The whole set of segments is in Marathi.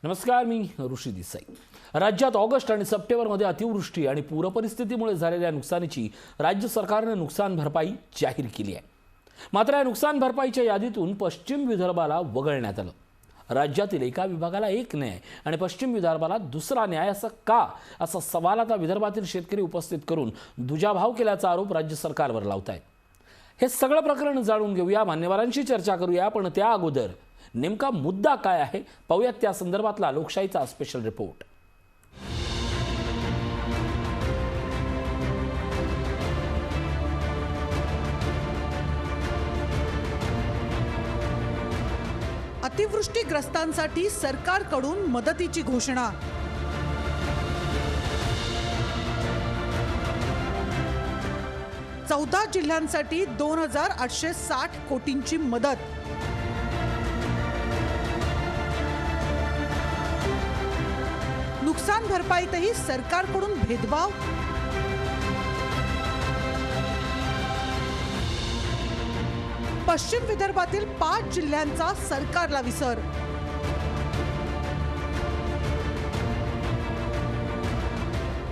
नमस्कार, मी ऋषी देसाई। राज्यात ऑगस्ट आणि सप्टेंबरमध्ये अतिवृष्टी आणि पूरपरिस्थितीमुळे झालेल्या नुकसानीची राज्य सरकारने नुकसान भरपाई जाहीर केली आहे। मात्र या नुकसान भरपाईच्या यादीतून पश्चिम विदर्भाला वगळण्यात आलं। राज्यातील एका विभागाला एक न्याय आणि पश्चिम विदर्भाला दुसरा न्याय असं का, असा सवाल आता विदर्भातील शेतकरी उपस्थित करून दुजाभाव केल्याचा आरोप राज्य सरकारवर लावत आहेत। हे सगळं प्रकरण जाणून घेऊया, मान्यवरांशी चर्चा करूया, पण त्या अगोदर नेमका मुद्दा काय आहे पाहूयात त्या संदर्भातला लोकशाहीचा स्पेशल रिपोर्ट। अतिवृष्टीग्रस्तांसाठी सरकारकडून मदतीची घोषणा। चौदा जिल्ह्यांसाठी 2860 कोटींची मदत। नुकसान भरपाईतही सरकारकडून भेदभाव। पश्चिम विदर्भातील 5 जिल्ह्यांचा सरकारला विसर।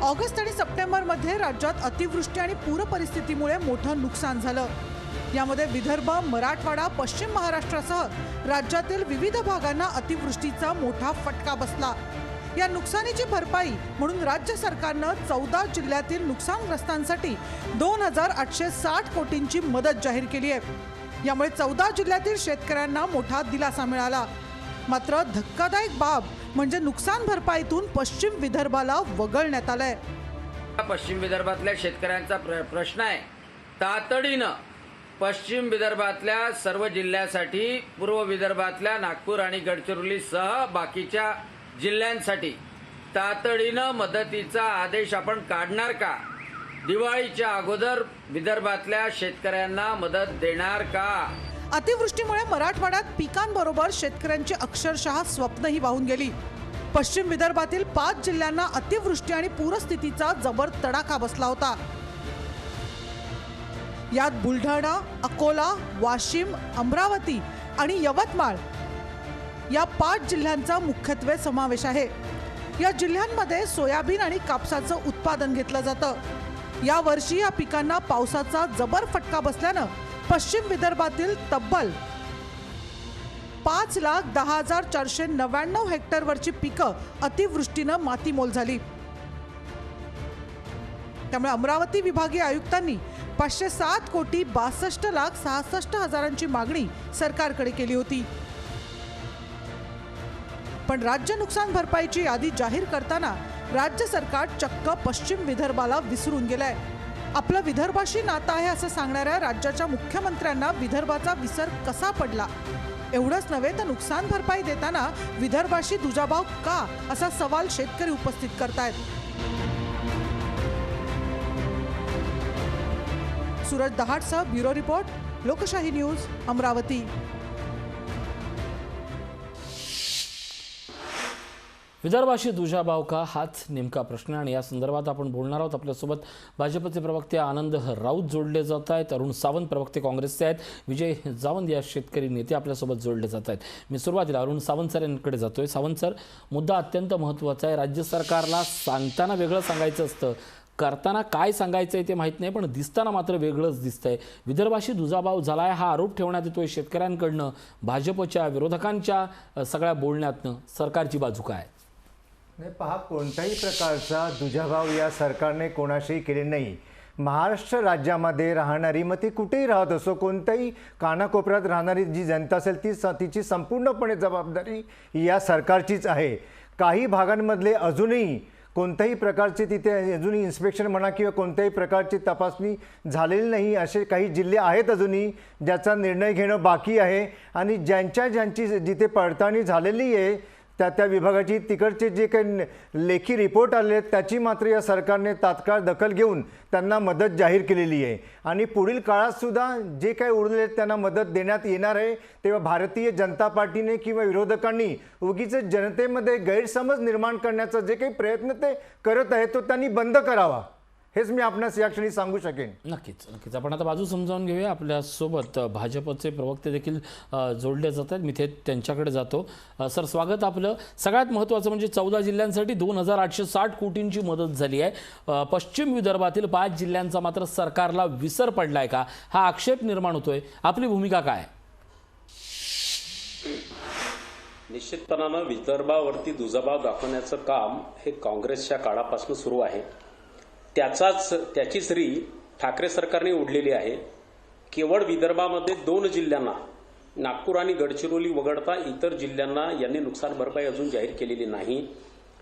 ऑगस्ट आणि सप्टेंबरमध्ये राज्यात अतिवृष्टी आणि पूर परिस्थितीमुळे मोठं नुकसान झालं। यामध्ये विदर्भ, मराठवाडा, पश्चिम महाराष्ट्रासह राज्यातील विविध भागांना अतिवृष्टीचा मोठा फटका बसला। या नुकसानीची भरपाई म्हणून राज्य सरकारनं 14 जिल्ह्यातील नुकसानग्रस्तांसाठी 2860 कोटींची मदत जाहीर केली आहे। यामुळे 14 जिल्ह्यातील शेतकऱ्यांना मोठा दिलासा मिळाला। मात्र धक्कादायक बाब म्हणजे नुकसान भरपाईतून पश्चिम विदर्भाला वगळण्यात आलंय। पश्चिम विदर्भातल्या शेतकऱ्यांचा प्रश्न आहे, तातडीनं पश्चिम विदर्भातल्या सर्व जिल्ह्यासाठी, पूर्व विदर्भातल्या नागपूर आणि गडचिरोलीसह बाकीच्या जिल्ह्यांसाठी तातडीनं मदतीचा आदेश आपण काढणार का? दिवाळीच्या अगोदर विदर्भातल्या शेतकऱ्यांना मदत देणार का? अतिवृष्टीमुळे मराठवाड्यात पिकांबरोबर शेतकऱ्यांची अक्षरशः स्वप्नही वाहून गेली। पश्चिम विदर्भातील 5 जिल्ह्यांना अतिवृष्टी आणि पूरस्थितीचा जबर तडाखा बसला होता। यात बुलढाणा, अकोला, वाशिम, अमरावती आणि यवतमाळ या 5 जिल्ह्यांचा मुख्यत्वे समावेश आहे। या जिल्ह्यांमध्ये सोयाबीन आणि कापसाचं उत्पादन घेतलं जातं। या वर्षी या पिकांना पावसाचा जबर फटका बसल्यानं पश्चिम विदर्भातील तब्बल 5,10,499 हेक्टरवरची पिकं अतिवृष्टीनं मातीमोल झाली। त्यामुळे अमरावती विभागीय आयुक्तांनी 507 कोटी 62,66,000ची मागणी सरकारकडे केली होती। पण राज्य नुकसान भरपाईची यादी जाहीर करताना राज्य सरकार चक्क पश्चिम विदर्भाला विसरून गेलंय। आपलं विदर्भाशी नातं आहे असं सांगणाऱ्या राज्याच्या मुख्यमंत्र्यांना विदर्भाचा विसर कसा पडला? एवढंच नव्हे तर नुकसान भरपाई देताना विदर्भाशी दुजाभाव का, असा सवाल शेतकरी उपस्थित करतायत। सूरज दहाटसह ब्युरो रिपोर्ट, लोकशाही न्यूज, अमरावती। विदर्भाशी दुजाभाव का, हाच नेमका प्रश्न आणि या संदर्भात आपण बोलणार आहोत। आपल्यासोबत भाजपचे प्रवक्ते आनंद राऊत जोडले जात आहेत, अरुण सावंत प्रवक्ते काँग्रेसचे आहेत, विजय जावंद या शेतकरी नेते आपल्यासोबत जोडले जात आहेत। मी सुरुवातीला अरुण सावंत सर यांच्याकडे जातोय। सावंत सर, मुद्दा अत्यंत महत्त्वाचा आहे। राज्य सरकारला सांगताना वेगळं सांगायचं असतं, करताना काय सांगायचं आहे ते माहीत नाही, पण दिसताना मात्र वेगळंच दिसतंय। विदर्भाशी दुजाभाव झालाय हा आरोप ठेवण्यात येतोय शेतकऱ्यांकडनं, भाजपच्या विरोधकांच्या सगळ्या बोलण्यातनं। सरकारची बाजू काय? नाही, पहा, कोणत्याही प्रकारचा दुजाभाव या सरकारने कोणाशी केले नाही। महाराष्ट्र राज्यामध्ये राहणारी, मग ती कुठेही राहत असो, कोणत्याही कानाकोपऱ्यात राहणारी जी जनता असेल तिची संपूर्णपणे जबाबदारी या सरकारचीच आहे। काही भागांमधले अजूनही कोणत्याही प्रकारचे तिथे अजूनही इन्स्पेक्शन म्हणा किंवा कोणत्याही प्रकारची तपासणी झालेली नाही, असे काही जिल्हे आहेत अजूनही ज्याचा निर्णय घेणं बाकी आहे। आणि ज्यांची जिथे पडताळणी झालेली आहे त्या विभागाची तिकडचे जे काही लेखी रिपोर्ट आले आहेत त्याची मात्र या सरकारने तात्काळ दखल घेऊन त्यांना मदत जाहीर केलेली आहे। आणि पुढील काळात सुद्धा जे काही उरले त्यांना मदत देण्यात येणार आहे। तेव्हा भारतीय जनता पार्टीने किंवा विरोधकांनी उगीच जनतेमध्ये गैरसमज निर्माण करण्याचा जे काही प्रयत्न ते करत आहेत तो त्यांनी बंद करावा। हेच मी आपणास या क्षणी सांगू शकेन. नक्कीच नक्कीच. आपण आता बाजू समजावून घेऊया. आपल्यासोबत भाजपचे प्रवक्ते देखील जोडले जात आहेत. मी थेट त्यांच्याकडे जातो. सर, स्वागत आपलं. सगळ्यात महत्त्वाचं म्हणजे 14 जिल्ह्यांसाठी 2,860 कोटींची मदत झाली आहे. पश्चिम विदर्भातील 5 जिल्ह्यांचा मात्र सरकारला विसर पडलाय का, हा आक्षेप निर्माण होतोय. आपली भूमिका काय? निश्चितपणानं विदर्भावरती दुजाभाव दाखवण्याचं काम हे काँग्रेसच्या काळापासून सुरू आहे. त्याचीच री ठाकरे सरकारने ओढलेली आहे. केवळ विदर्भामध्ये 2 जिल्ह्यांना, नागपूर आणि गडचिरोली वगळता इतर जिल्ह्यांना यांनी नुकसान भरपाई अजून जाहीर केलेली नाही.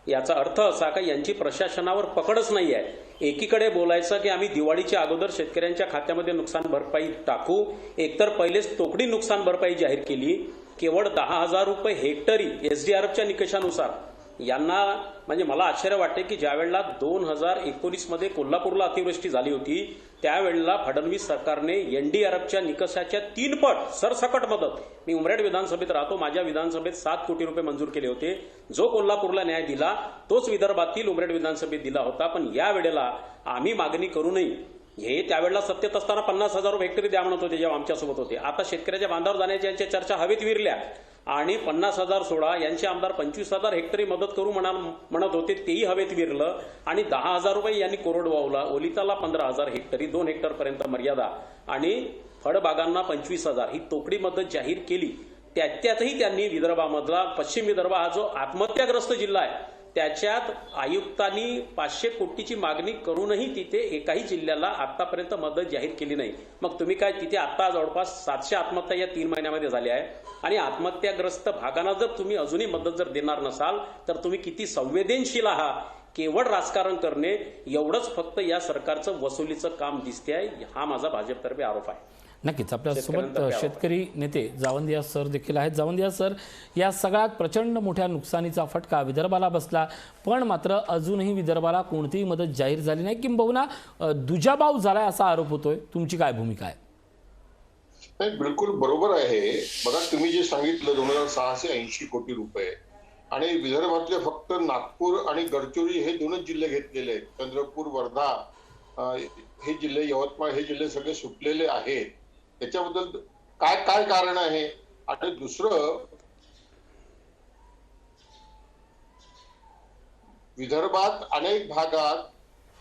याचा अर्थ असा का यांची प्रशासनावर पकडच नाही आहे. एकीकडे बोलायचं की आम्ही दिवाळीच्या अगोदर शेतकऱ्यांच्या खात्यामध्ये नुकसान भरपाई टाकू, एकतर पहिलेच तोकडी नुकसान भरपाई जाहीर केली. केवळ 10,000 रुपये हेक्टरी एसडीआरएफच्या निकषानुसार यांना, म्हणजे मला आश्चर्य वाटते की ज्या वेळेला 2019 मध्ये कोल्हापूरला अतिवृष्टी झाली होती त्यावेळेला फडणवीस सरकारने एनडीआरएफच्या निकषाच्या 3 पट सरसकट मदत, मी उमरेड विधानसभेत राहतो, माझ्या विधानसभेत 7 कोटी रुपये मंजूर केले होते. जो कोल्हापूरला न्याय दिला तोच विदर्भातील उमरेड विधानसभेत दिला होता. पण या वेळेला आम्ही मागणी करूनही, हे त्यावेळेला सत्तेत असताना 50,000 रुपये हेक्टरी द्या म्हणत होते जेव्हा आमच्यासोबत होते. आता शेतकऱ्याच्या बांधावर जाण्याच्या यांच्या चर्चा हवेत विरल्या आणि 50,000 सोडा, यांचे आमदार 25,000 हेक्टरी मदत करू म्हणत होते, तेही हवेत विरलं. आणि 10,000 रुपये यांनी कोरडवाहूला, ओलिताला 15,000 हेक्टरी, 2 हेक्टरपर्यंत मर्यादा, आणि फळबागांना 25,000 ही तोकडी मदत जाहीर केली. त्यातही त्यांनी विदर्भामधला, पश्चिम विदर्भ हा जो आत्महत्याग्रस्त जिल्हा आहे, त्याच्यात आयुक्तांनी 500 कोटीची मागणी करूनही तिथे एकाही जिल्ह्याला आतापर्यंत मदत जाहीर केली नाही. मग तुम्ही काय, तिथे आता जवळपास 700 आत्महत्या या 3 महिन्यामध्ये झाल्या आहे. आणि आत्महत्याग्रस्त भागांना जर तुम्ही अजूनही मदत जर देणार नसाल तर तुम्ही किती संवेदनशील आहात. केवळ राजकारण करणे एवढंच फक्त या सरकारचं वसुलीचं काम दिसते आहे. हा माझा भाजपतर्फे आरोप आहे. नक्कीच. आपल्यासोबत शेतकरी नेते जावंदिया सर देखील आहेत. जावंदिया सर, या सगळ्यात प्रचंड मोठ्या नुकसानीचा फटका विदर्भाला बसला, पण मात्र अजूनही विदर्भाला कोणतीही मदत जाहीर झाली नाही, किंबहुना दुजाभाव झालाय असा आरोप होतोय. तुमची काय भूमिका आहे? नाही, बिलकुल बरोबर आहे. बघा, तुम्ही जे सांगितलं 2,680 कोटी रुपये, आणि विदर्भातले फक्त नागपूर आणि गडचिरोली हे 2च जिल्हे घेतलेले आहेत. चंद्रपूर, वर्धा हे जिल्हे, यवतमाळ हे जिल्हे सगळे सुटलेले आहेत. त्याच्याबद्दल काय कारण आहे? आणि दुसरं, विदर्भात अनेक भागात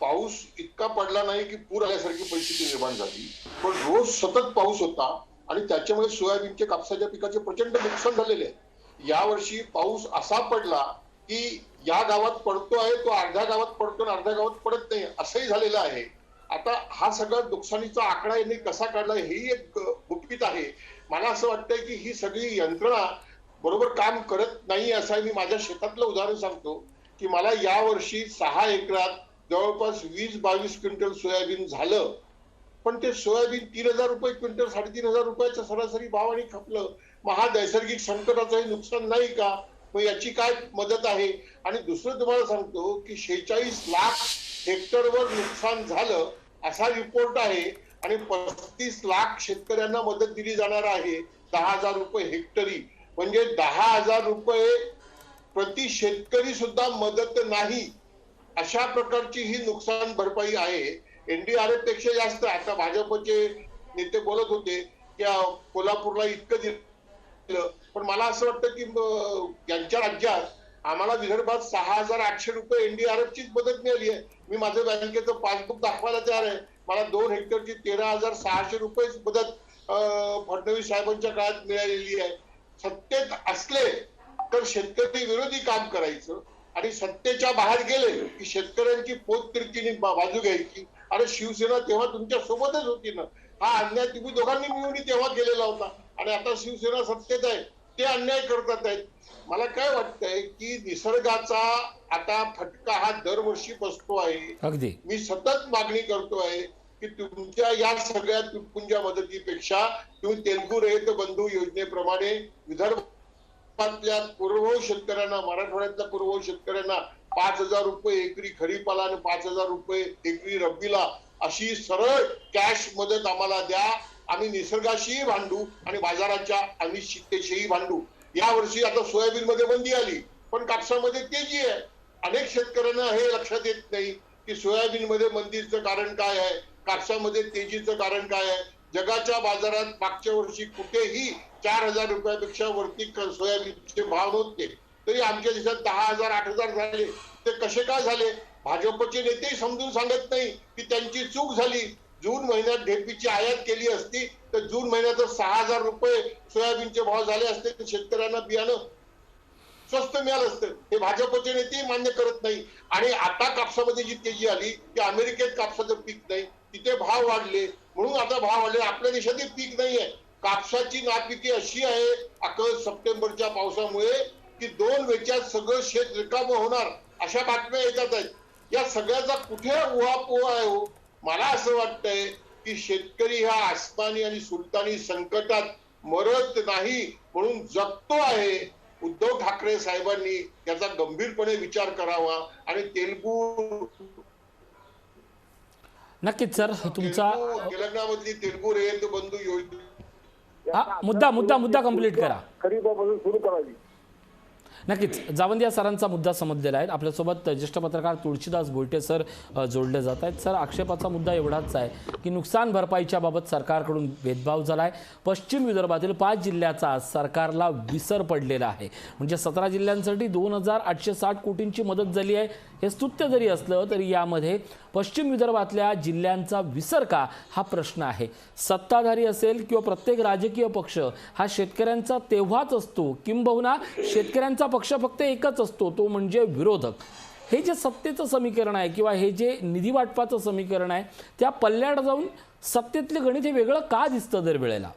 पाऊस इतका पडला नाही की पूर आल्यासारखी परिस्थिती निर्माण झाली, पण रोज सतत पाऊस होता आणि त्याच्यामुळे सोयाबीनच्या, कापसाच्या पिकाचे प्रचंड नुकसान झालेले आहे. यावर्षी पाऊस असा पडला की या गावात पडतोय तो अर्ध्या गावात पडतो आणि अर्ध्या गावात पडत नाही, असंही झालेलं आहे. आता हा सगळा नुकसानीचा आकडा यांनी कसा काढला हेही एक गुपित आहे. मला असं वाटतंय की ही सगळी यंत्रणा बरोबर काम करत नाही. असं मी माझ्या शेतातलं उदाहरण सांगतो की मला यावर्षी 6 एकरात जवळपास 20-22 क्विंटल सोयाबीन झालं, पण ते सोयाबीन 3,000 रुपये क्विंटल, 3,500 रुपयाच्या सरासरी भावाने खपलं. मग हा नैसर्गिक संकटाचंही नुकसान नाही का? मग याची काय मदत आहे? आणि दुसरं तुम्हाला सांगतो की 46 लाख हेक्टरवर नुकसान झालं असा रिपोर्ट आहे, आणि 35 लाख शेतकऱ्यांना मदत दिली जाणार आहे 10,000 रुपये हेक्टरी. म्हणजे 10,000 रुपये प्रति शेतकरी सुद्धा मदत नाही, अशा प्रकारची ही नुकसान भरपाई आहे. एनडीआरएफ पेक्षा जास्त. आता भाजपचे नेते बोलत होते की कोल्हापूरला इतकं दिलं, पण मला असं वाटतं की यांच्या राज्यात आम्हाला विदर्भात 6,800 रुपये एनडीआरएफचीच मदत मिळाली आहे. मी माझं बँकेचं पासबुक दाखवायला तयार आहे. मला 2 हेक्टरची 13,600 रुपये मदत फडणवीस साहेबांच्या काळात मिळालेली आहे. सत्तेत असले तर शेतकरी विरोधी काम करायचं, आणि सत्तेच्या बाहेर गेले की शेतकऱ्यांची पोटतिडकीने बाजू घ्यायची. अरे शिवसेना तेव्हा तुमच्या सोबतच होती ना. हा अन्याय तुम्ही दोघांनी मिळून तेव्हा केलेला होता, आणि आता शिवसेना सत्तेत आहे, ते अन्याय करतात आहेत. मला काय वाटतंय की निसर्गाचा आता फटका हा दरवर्षी बसतो आहे. अगदी मी सतत मागणी करतोय की तुमच्या या सगळ्या तुटपुंज्या मदतीपेक्षा तुम्ही तेलगू रहित बंधू योजनेप्रमाणे विदर्भातल्या कोरडवाहू शेतकऱ्यांना, मराठवाड्यातल्या कोरडवाहू शेतकऱ्यांना 5,000 रुपये एकरी खरीपाला आणि 5,000 रुपये एकरी रब्बीला अशी सरळ कॅश मदत आम्हाला द्या. आम्ही निसर्गाशीही भांडू आणि बाजाराच्या अनिश्चिततेशीही भांडू. यावर्षी आता सोयाबीन मध्ये बंदी आली, पण कापसामध्ये तेजी आहे. अनेक शेतकऱ्यांना हे लक्षात येत नाही की सोयाबीनमध्ये मंदीचं कारण काय आहे, कापसामध्ये तेजीचं कारण काय आहे. जगाच्या बाजारात मागच्या वर्षी कुठेही 4,000 रुपयापेक्षा वरती सोयाबीनचे भाव नव्हते, तरी आमच्या देशात 10,000 8,000 झाले. ते कसे काय झाले? भाजपचे नेते समजून सांगत नाही की त्यांची चूक झाली. जून महिन्यात ढेपीची आयात केली असती तर जून महिन्यात 6,000 रुपये सोयाबीनचे भाव झाले असते, तर शेतकऱ्यांना बियाणं स्वस्त मिळालं असतं. हे भाजपचे नेते मान्य करत नाही. आणि आता कापसामध्ये जी तेजी आली की अमेरिकेत कापसाचं पीक नाही, तिथे भाव वाढले म्हणून आता भाव वाढले. आपल्या देशातही पीक नाहीये. कापसाची नापिकी अशी आहे ऑगस्ट सप्टेंबरच्या पावसामुळे की 2 वेच्यात सगळं शेत रिकामं होणार अशा बातम्या येतात आहेत. या सगळ्याचा कुठे उहापोह आहे हो? मला असं वाटतंय की शेतकरी ह्या आसमानी आणि सुलतानी संकटात मरत नाही म्हणून जगतो आहे. उद्धव ठाकरे साहेबांनी याचा गंभीरपणे विचार करावा आणि नक्कीच सर, तुमचा तेलंगणामधली तेलगू रेत बंधू योजना मुद्दा कंप्लीट करा. खरीपासून सुरू करावी. नक्कीच जावंदिया सरांचा मुद्दा समजलेला आहे. आपल्यासोबत ज्येष्ठ पत्रकार तुळशीदास भोईटे सर जोडले जात आहेत. सर, आक्षेपाचा मुद्दा एवढाच आहे की नुकसान भरपाईच्या बाबत सरकारकडून भेदभाव झाला आहे. पश्चिम विदर्भातील 5 जिल्ह्याचा सरकारला विसर पडलेला आहे. म्हणजे 17 जिल्ह्यांसाठी 2,860 कोटींची मदत झाली आहे. हे स्तुत्य जरी असलं तरी यामध्ये पश्चिम विदर्भातल्या जिल्ह्यांचा विसर का हा प्रश्न आहे. सत्ताधारी असेल किंवा प्रत्येक राजकीय पक्ष हा शेतकऱ्यांचा तेव्हाच असतो, किंबहुना शेतकऱ्यांचा पक्ष फक्त एकच असतो, तो म्हणजे विरोधक. हे जे सत्तेचं समीकरण आहे किंवा हे जे निधी वाटपाचं समीकरण आहे, त्या पल्ल्याड जाऊन सत्तेतले गणित हे वेगळं का दिसतं दरवेळेला?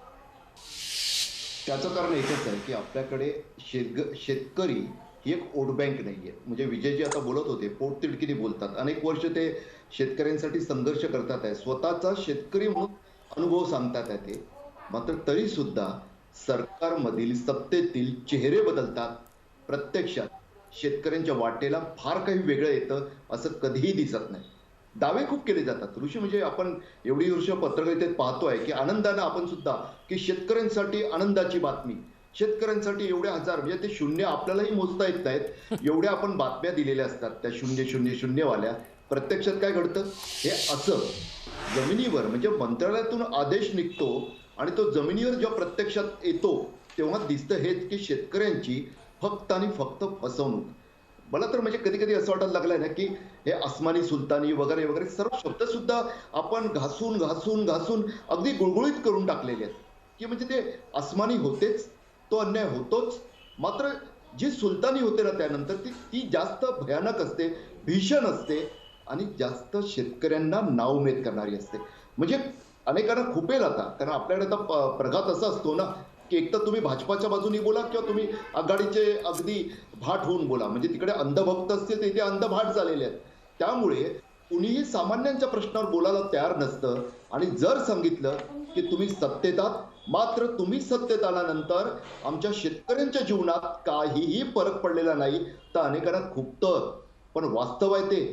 त्याचं कारण एकच आहे की आपल्याकडे शेतकरी ही एक वोट बँक नाही आहे. म्हणजे विजयजी आता बोलत होते, पोटतिडकीने बोलतात. अनेक वर्ष ते शेतकऱ्यांसाठी संघर्ष करतात आहे, स्वतःचा शेतकरी म्हणून अनुभव सांगतात आहे ते. मात्र तरी सुद्धा सरकारमधील सत्तेतील चेहरे बदलतात. प्रत्यक्षात शेतकऱ्यांच्या वाटेला फार काही वेगळं येतं असं कधीही दिसत नाही. दावे खूप केले जातात ऋषी. म्हणजे आपण एवढी वर्ष पत्रकारितेत पाहतोय की आनंदानं आपण सुद्धा की शेतकऱ्यांसाठी आनंदाची बातमी, शेतकऱ्यांसाठी एवढे हजार, म्हणजे ते शून्य आपल्यालाही मोजता येत नाहीत एवढ्या आपण बातम्या दिलेल्या असतात त्या 000 वाल्या. प्रत्यक्षात काय घडतं हे असं जमिनीवर म्हणजे मंत्रालयातून आदेश निघतो आणि तो जमिनीवर जेव्हा प्रत्यक्षात येतो तेव्हा दिसतं हेच की शेतकऱ्यांची फक्त आणि फक्त फसवणूक. मला तर म्हणजे कधी कधी असं वाटायला लागलंय ना की हे आसमानी सुलतानी वगैरे वगैरे सर्व शब्द सुद्धा आपण घासून घासून घासून अगदी गुळगुळीत करून टाकलेले आहेत. की म्हणजे ते आसमानी होतेच, तो अन्याय होतोच, मात्र जी सुलतानी होते ना त्यानंतर ती जास्त भयानक असते, भीषण असते आणि जास्त शेतकऱ्यांना नाउमेद करणारी असते. म्हणजे अनेकांना खुपेल आता, कारण आपल्याकडे आता प्रघात असा असतो ना की एक तर तुम्ही भाजपाच्या बाजूनी बोला किंवा तुम्ही आघाडीचे अगदी भाट होऊन बोला. म्हणजे तिकडे अंधभक्त असतील तर इथे अंधभाट झालेले आहेत. त्यामुळे कुणीही सामान्यांच्या प्रश्नावर बोलायला तयार नसतं. आणि जर सांगितलं की तुम्ही सत्तेत आहात, मात्र तुम्ही सत्तेत आल्यानंतर आमच्या शेतकऱ्यांच्या जीवनात काहीही फरक पडलेला नाही, तर अनेकांना खुपतं. पण वास्तव आहे ते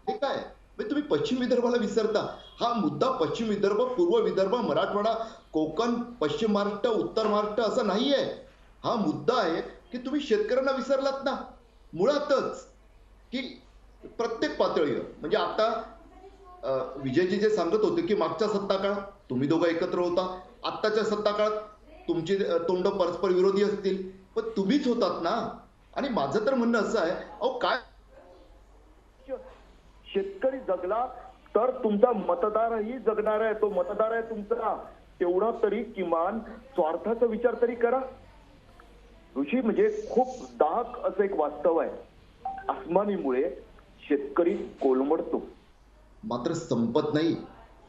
काय, म्हणजे तुम्ही पश्चिम विदर्भाला विसरता. हा मुद्दा पश्चिम विदर्भ, पूर्व विदर्भ, मराठवाडा, कोकण, पश्चिम महाराष्ट्र, उत्तर महाराष्ट्र असं नाहीये. हा मुद्दा आहे की तुम्ही शेतकऱ्यांना विसरलात ना मुळातच, की प्रत्येक पातळीवर. म्हणजे आता विजयजी जे सांगत होते की मागच्या सत्ता काळात तुम्ही दोघं एकत्र होता, आत्ताच्या सत्ता काळात तुमची तोंड परस्पर विरोधी असतील, पण तुम्हीच होतात ना. आणि माझं तर म्हणणं असं आहे, अहो काय शेतकरी जगला तर तुमचा मतदारही जगणार आहे. तो मतदार आहे तुमचा, तेवढा तरी किमान स्वार्थाचा विचार तरी करा ऋषी. म्हणजे खूप दाहक असं एक वास्तव आहे. आसमानीमुळे शेतकरी कोलमडतो, मात्र संपत नाही,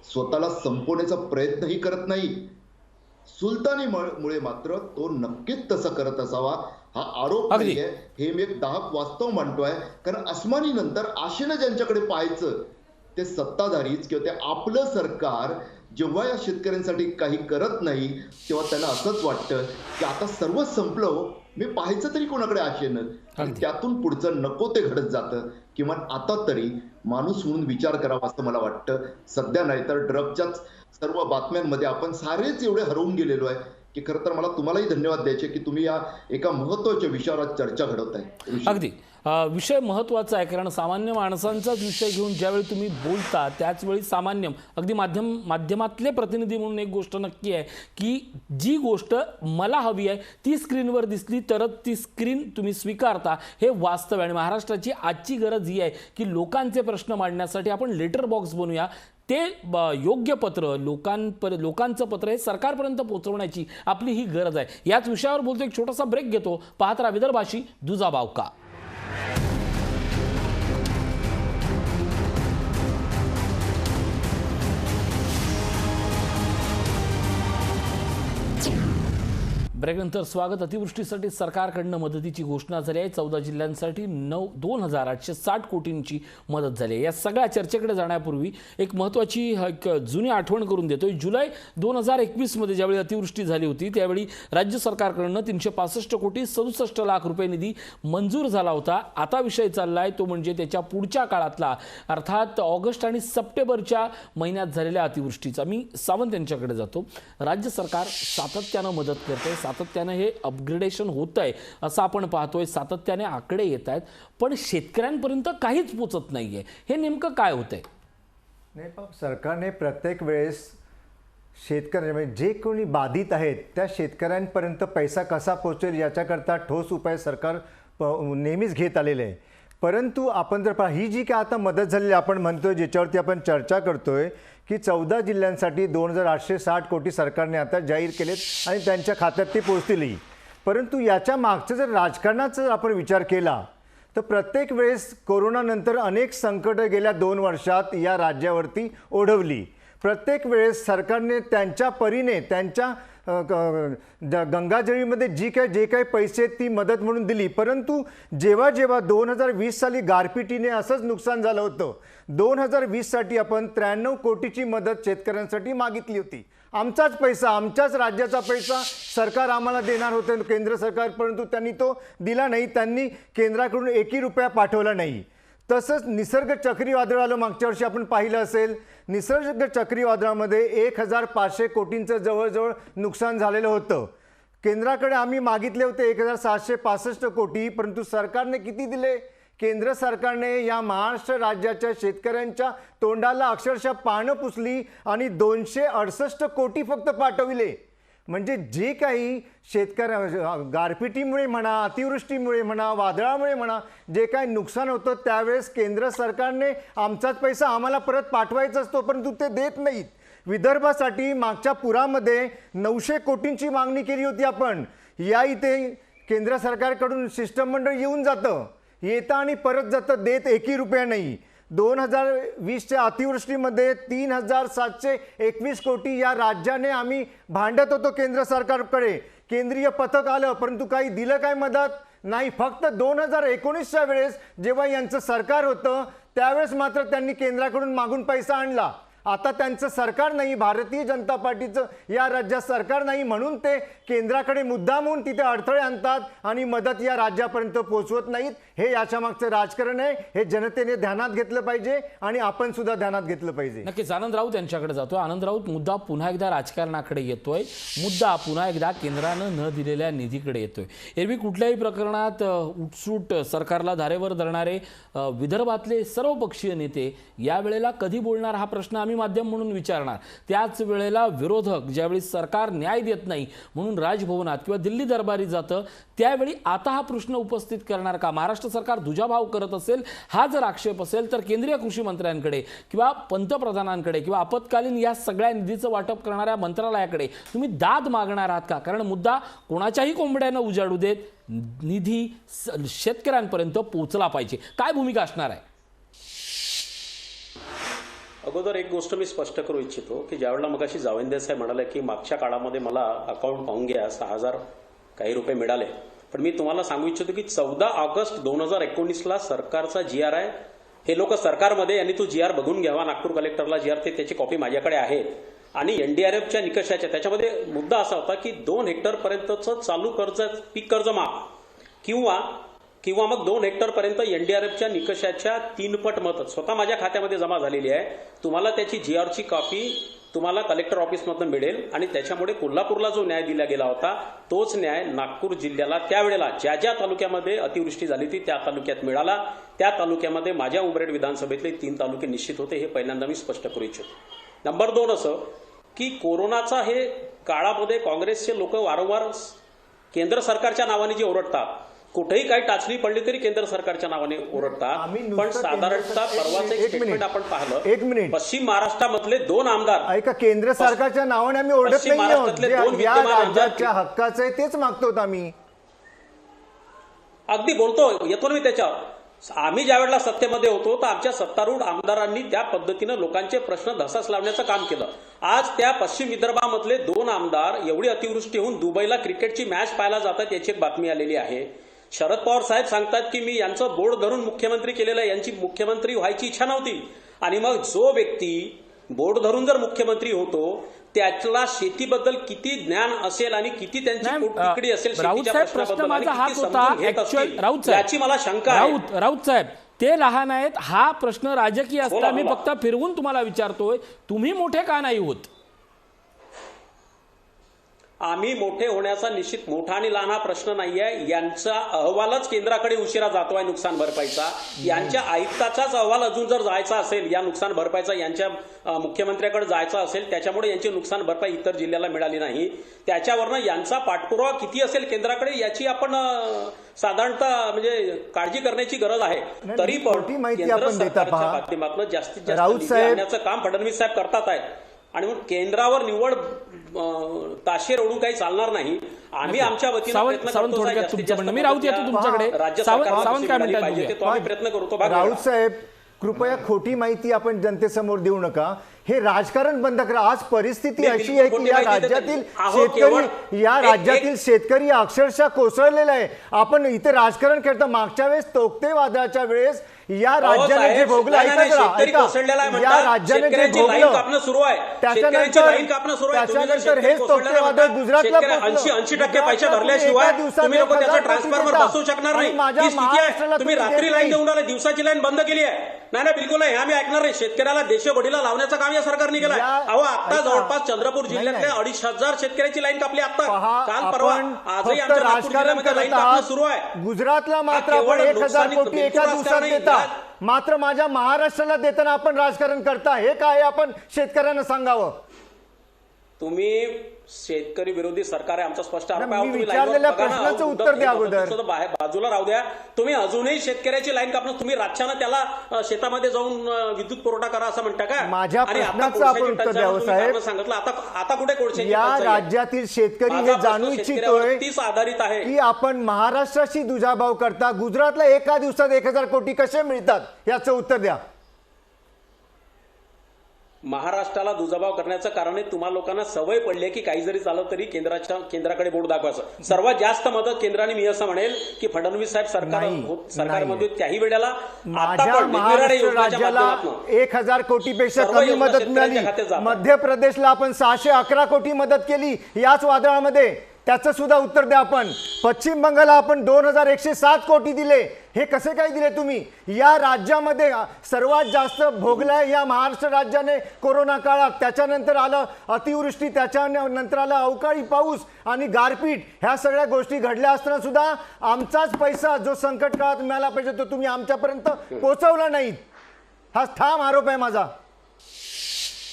स्वतःला संपवण्याचा प्रयत्नही करत नाही. सुलतानीमुळे मात्र तो नक्कीच तसं करत असावा हा आरोप नाहीये, हे मी एक दाहक वास्तव मानतोय. कारण आसमानी नंतर आशेनं ज्यांच्याकडे पाहायचं ते सत्ताधारीच किंवा ते आपलं सरकार जेव्हा या शेतकऱ्यांसाठी काही करत नाही तेव्हा त्यांना असंच वाटतं की आता सर्वच संपलं, मी पाहायचं तरी कोणाकडे आशेनं. आणि त्यातून पुढचं नको ते घडत जातं. किमान आता तरी माणूस म्हणून विचार करावा असं मला वाटतं. सध्या नाही तर ड्रगच्याच सर्व बातम्यांमध्ये आपण सारेच एवढे हरवून गेलेलो आहे की खरं तर मला तुम्हालाही धन्यवाद द्यायचे की तुम्ही या एका महत्त्वाच्या विषयावर चर्चा घडवताय. अगदी विषय महत्त्वाचा आहे, कारण सामान्य माणसांचाच विषय घेऊन ज्यावेळी तुम्ही बोलता त्याचवेळी सामान्य अगदी माध्यमातले प्रतिनिधी म्हणून एक गोष्ट नक्की आहे की जी गोष्ट मला हवी आहे ती स्क्रीनवर दिसली तरच ती स्क्रीन तुम्ही स्वीकारता, हे वास्तव आहे. आणि महाराष्ट्राची आजची गरज ही आहे की लोकांचे प्रश्न मांडण्यासाठी आपण लेटर बॉक्स बनवूया. ते योग्य पत्र लोकांचं पत्र हे सरकारपर्यंत पोहोचवण्याची आपली ही गरज आहे. याच विषयावर बोलतो, एक छोटासा ब्रेक घेतो. पाहत राहा विदर्भाशी दुजाभाव का. ब्रेकनंतर स्वागत. अतिवृष्टीसाठी सरकारकडनं मदतीची घोषणा झाली आहे. 14 जिल्ह्यांसाठी 2,860 कोटींची मदत झाली आहे. या सगळ्या चर्चेकडे जाण्यापूर्वी एक महत्त्वाची एक जुनी आठवण करून देतोय. जुलै 2021 मध्ये ज्यावेळी अतिवृष्टी झाली होती त्यावेळी राज्य सरकारकडनं 365 कोटी 67 लाख रुपये निधी मंजूर झाला होता. आता विषय चाललाय तो म्हणजे त्याच्या पुढच्या काळातला, अर्थात ऑगस्ट आणि सप्टेंबरच्या महिन्यात झालेल्या अतिवृष्टीचा. मी सावंत यांच्याकडे जातो. राज्य सरकार सातत्यानं मदत करते, सातत्याने हे अपग्रेडेशन होत आहे असं आपण पाहतोय. सातत्याने आकडे येत आहेत पण शेतकऱ्यांपर्यंत काहीच पोचत नाहीये. हे नेमकं काय होतंय? नाही, सरकारने प्रत्येक वेळेस शेतकरी म्हणजे जे कोणी बाधित आहेत त्या शेतकऱ्यांपर्यंत पैसा कसा पोहोचेल याच्याकरता ठोस उपाय सरकार नेहमीच घेत आलेले आहे. परंतु आपण जर ही जी काय आता मदत झालेली आपण म्हणतोय, ज्याच्यावरती आपण चर्चा करतोय की 14 जिल्ह्यांसाठी 2,860 कोटी सरकारने आता जाहीर केलेत आणि त्यांच्या खात्यात ते पोहोचतीलही. परंतु याच्या मागचं जर राजकारणाचा आपण विचार केला तर प्रत्येक वेळेस कोरोनानंतर अनेक संकटं गेल्या 2 वर्षात या राज्यावरती ओढवली. प्रत्येक वेळेस सरकारने त्यांच्या परीने त्यांच्या गंगाजळीमध्ये जे काही पैसे ती मदत म्हणून दिली. परंतु जेव्हा 2020 साली गारपिटीने असंच नुकसान झालं होतं, 2020 साठी आपण 93 कोटीची मदत शेतकऱ्यांसाठी मागितली होती. आमचाच पैसा, आमच्याच राज्याचा पैसा सरकार आम्हाला देणार होते केंद्र सरकार, परंतु त्यांनी तो दिला नाही. त्यांनी केंद्राकडून एकही रुपया पाठवला नाही. तसंच निसर्ग चक्रीवादळ आलं मागच्या वर्षी आपण पाहिलं असेल. निसर्ग चक्रीवादळामध्ये 1,500 कोटींचं जवळजवळ नुकसान झालेलं होतं. केंद्राकडे आम्ही मागितले होते 1,765 कोटी, परंतु सरकारने किती दिले? केंद्र सरकारने या महाराष्ट्र राज्याच्या शेतकऱ्यांच्या तोंडाला अक्षरशः पानं पुसली आणि 268 कोटी फक्त पाठविले. म्हणजे जे काही शेतकऱ्या गारपिटीमुळे म्हणा, अतिवृष्टीमुळे म्हणा, वादळामुळे म्हणा, जे काही नुकसान होतं त्यावेळेस केंद्र सरकारने आमचाच पैसा आम्हाला परत पाठवायचा असतो, परंतु ते देत नाहीत. विदर्भासाठी मागच्या पुरामध्ये 900 कोटींची मागणी केली होती आपण. या इथे केंद्र सरकारकडून शिष्टमंडळ येऊन जातं, येतं आणि परत जातं, देत एकही रुपया नाही. 2020च्या अतिवृष्टीमध्ये 3,721 कोटी या राज्याने आम्ही भांडत होतो केंद्र सरकारकडे. केंद्रीय पथक आलं परंतु काही दिलं काय मदत? नाही. फक्त 2019च्या वेळेस जेव्हा यांचं सरकार होतं त्यावेळेस मात्र त्यांनी केंद्राकडून मागून पैसा आणला. आता त्यांचं सरकार नाही, भारतीय जनता पार्टीचं या राज्यात सरकार नाही, म्हणून ते केंद्राकडे मुद्दामून तिथे अडथळे आणतात आणि मदत या राज्यापर्यंत पोहोचवत नाहीत. हे याच्या मागचं राजकारण आहे. हे जनतेने ध्यानात घेतलं पाहिजे आणि आपण सुद्धा ध्यानात घेतलं पाहिजे. नक्कीच. आनंद राऊत यांच्याकडे जातोय. आनंद राऊत, मुद्दा पुन्हा एकदा राजकारणाकडे येतोय. मुद्दा पुन्हा एकदा केंद्रानं न दिलेल्या निधीकडे येतोय. एरवी कुठल्याही प्रकरणात उठसूट सरकारला धारेवर धरणारे विदर्भातले सर्वपक्षीय नेते यावेळेला कधी बोलणार हा प्रश्न आम्ही माध्यम म्हणून विचारणार. त्याच वेळेला विरोधक ज्यावेळी सरकार न्याय देत नाही म्हणून राजभवनात किंवा दिल्ली दरबारी जातं त्यावेळी आता हा प्रश्न उपस्थित करणार का? महाराष्ट्र सरकार दुजाभाव करत असेल हा जर आक्षेप असेल तर केंद्रीय कृषी मंत्र्यांकडे किंवा पंतप्रधानांकडे किंवा आपत्कालीन या सगळ्या निधीचं वाटप करणाऱ्या मंत्रालयाकडे तुम्ही दाद मागणार आहात का? कारण मुद्दा कोणाच्याही कोंबड्यानं उजाडू देत, निधी शेतकऱ्यांपर्यंत पोहोचला पाहिजे. काय भूमिका असणार आहे? अगोदर एक गोष्ट मी स्पष्ट करू इच्छितो की ज्यावेळेला मगाशी जावंदे साहेब म्हणाले की मागच्या काळामध्ये मला अकाउंट पाहून घ्या 6,000 काही रुपये मिळाले, पण मी तुम्हाला सांगू इच्छितो की 14 ऑगस्ट 2019ला सरकारचा GR आहे. हे लोक सरकारमध्ये यांनी तो GR बघून घ्यावा. नागपूर कलेक्टरला GR ते त्याची कॉपी माझ्याकडे आहे. आणि NDRFच्या निकषाच्या त्याच्यामध्ये मुद्दा असा होता की 2 हेक्टरपर्यंतचं चालू कर्ज पीक कर्ज माफ किंवा मग 2 हेक्टरपर्यंत NDRFच्या निकषाच्या 3 पट मत स्वतः माझ्या खात्यामध्ये जमा झालेली आहे. तुम्हाला त्याची GRची कॉपी तुम्हाला कलेक्टर ऑफिसमधून मिळेल आणि त्याच्यामुळे कोल्हापूरला जो न्याय दिला गेला होता तोच न्याय नागपूर जिल्ह्याला त्यावेळेला ज्या ज्या तालुक्यामध्ये अतिवृष्टी झाली होती त्या तालुक्यात मिळाला. त्या तालुक्यामध्ये माझ्या उमरेड विधानसभेतले 3 तालुके निश्चित होते, हे पहिल्यांदा मी स्पष्ट करू इच्छितो. नंबर 2 असं की कोरोनाचा हे काळामध्ये काँग्रेसचे लोक वारंवार केंद्र सरकारच्या नावाने जे ओरडतात, कुठेही काही टाचणी पडली तरी केंद्र सरकारच्या नावाने ओरडतात. पण साधारणतः परवाच एक स्टेटमेंट आपण पाहिलं, पश्चिम महाराष्ट्रामधले 2 आमदार ऐका, केंद्र सरकारच्या नावाने आम्ही ओरडत पश्चिम नाही महाराष्ट्रातले आहोत. 2 या विद्यमान राज्याच्या आमदार हक्काचं आहे तेच मागतो आम्ही. अगदी बोलतो, येतो ना मी त्याच्यावर. आम्ही ज्या वेळेला सत्तेमध्ये होतो तर आमच्या सत्तारूढ आमदारांनी त्या पद्धतीनं लोकांचे प्रश्न धसास लावण्याचं काम केलं. आज त्या पश्चिम विदर्भामधले 2 आमदार एवढी अतिवृष्टी होऊन दुबईला क्रिकेटची मॅच पाहायला जातात याची एक बातमी आलेली आहे. शरद पवार साहेब सांगतात की मी यांचं बोर्ड धरून मुख्यमंत्री केलेलं आहे, यांची मुख्यमंत्री व्हायची इच्छा नव्हती. आणि मग जो व्यक्ती बोर्ड धरून जर मुख्यमंत्री होतो त्याला शेतीबद्दल किती ज्ञान असेल आणि किती त्यांची पोटतिकडी असेल शेतीच्या प्रश्नाबद्दल आणि किती समजून घेत असतील याची मला शंका आहे. राऊत साहेब, ते लहान आहेत, हा प्रश्न राजकीय असता मी फक्त फिरवून तुम्हाला विचारतोय, तुम्ही मोठे का नाही होत? आम्ही मोठे होण्याचा निश्चित मोठा आणि लहान हा प्रश्न नाहीये. यांचा अहवालच केंद्राकडे उशिरा जातोय नुकसान भरपाईचा. यांच्या आयुक्ताचाच अहवाल अजून जर जायचा असेल या नुकसान भरपाईचा, यांच्या मुख्यमंत्र्याकडे जायचा असेल, त्याच्यामुळे यांची नुकसान भरपाई इतर जिल्ह्याला मिळाली नाही. त्याच्यावरनं यांचा पाठपुरावा किती असेल केंद्राकडे याची आपण साधारणतः म्हणजे काळजी करण्याची गरज आहे. तरी पण केंद्र सरकारच्या माध्यमातून जास्तीत जास्त निधी आणण्याचं काम फडणवीस साहेब करतात आहेत. आणि मग केंद्रावर निव्वळ ताशेर ओढून काही चालणार नाही. आम्ही आमच्या वतीने प्रयत्न करतो. प्रयत्न करतो. राऊत साहेब, कृपया खोटी माहिती आपण जनतेसमोर देऊ नका. हे राजकारण बंद करा. आज परिस्थिती अशी आहे की या राज्यातील शेतकरी अक्षरशः कोसळलेला आहे. आपण इथे राजकारण करता. मागच्या वेळेस तोक्ते वादळाच्या वेळेस या राज्याने जे भोगलं, या राज्याने जे भोगलं सुरू आहे, त्याच्यानंतर हेच तोक्ते वादळ गुजरातला 80% पैसे भरल्याशिवाय तुम्ही लोक त्याचा ट्रान्सफॉर्मर बसवू शकणार नाही. तुम्ही रात्री लाईन देऊन आले, दिवसाची लाईन बंद केली आहे. नाही बिलकुल नाही, आम्ही ऐकणार नाही. शेतकऱ्याला देशोघडीला लावण्याचं काम या सरकारने केलं. अहो, आता जवळपास चंद्रपूर जिल्ह्यातल्या 2,500 शेतकऱ्याची लाईन कापली. आता काल परवा आजही आमच्या नागपूर जिल्ह्यामध्ये लाईन कापणं सुरू आहे. गुजरातला मात्र आपण 1,000 कोटी एका दिवसात देता, मात्र माझ्या महाराष्ट्राला देताना आपण राजकारण करता. हे काय आपण शेतकऱ्यांना सांगावं? तुम्ही शेतकरी विरोधी सरकार आहे, आमचा स्पष्ट आरोप आहे. विचारलेल्या प्रश्नाचं उत्तर द्या अगोदर. बाजूला राहू द्या. तुम्ही अजूनही शेतकऱ्याची लाईन कापणं, तुम्ही रातच्यानं त्याला शेतामध्ये जाऊन विद्युत पुरवठा करा असं म्हणता का? माझ्या प्रश्नाचं आपण उत्तर द्यावं साहेब. सांगितलं आता कुठे कोळशाची या राज्यातील शेतकरी हे जाणू इच्छितोय तीच आधारित आहे की आपण महाराष्ट्राशी दुजाभाव करता. गुजरातला एका दिवसात 1,000 कोटी कसे मिळतात याचं उत्तर द्या. महाराष्ट्राला दुजाभाव करण्याचं कारण आहे तुम्हा लोकांना सवय पडली की काही जरी झालं तरी केंद्राकडे बोट दाखवायचं. सर्वात जास्त मदत केंद्राने, मी असं म्हणेल की फडणवीस साहेब सरकारमध्ये त्याही वेळेला माझ्या महाराष्ट्र राज्याला 1,000 कोटीपेक्षा कमी मदत मिळाली. मध्य प्रदेशला आपण 611 कोटी मदत केली याच वादळामध्ये. त्याचं सुद्धा उत्तर द्या आपण. पश्चिम बंगालला आपण 2,107 कोटी दिले. हे कसे काय दिले तुम्ही? या राज्यामध्ये सर्वात जास्त भोगलाय या महाराष्ट्र राज्याने कोरोना काळात. त्याच्यानंतर आलं अतिवृष्टी, त्याच्यानंतर आलं अवकाळी पाऊस आणि गारपीट. ह्या सगळ्या गोष्टी घडल्या असताना सुद्धा आमचाच पैसा जो संकट काळात मिळाला पाहिजे तो तुम्ही आमच्यापर्यंत पोहोचवला नाहीत. हा ठाम आरोप आहे माझा.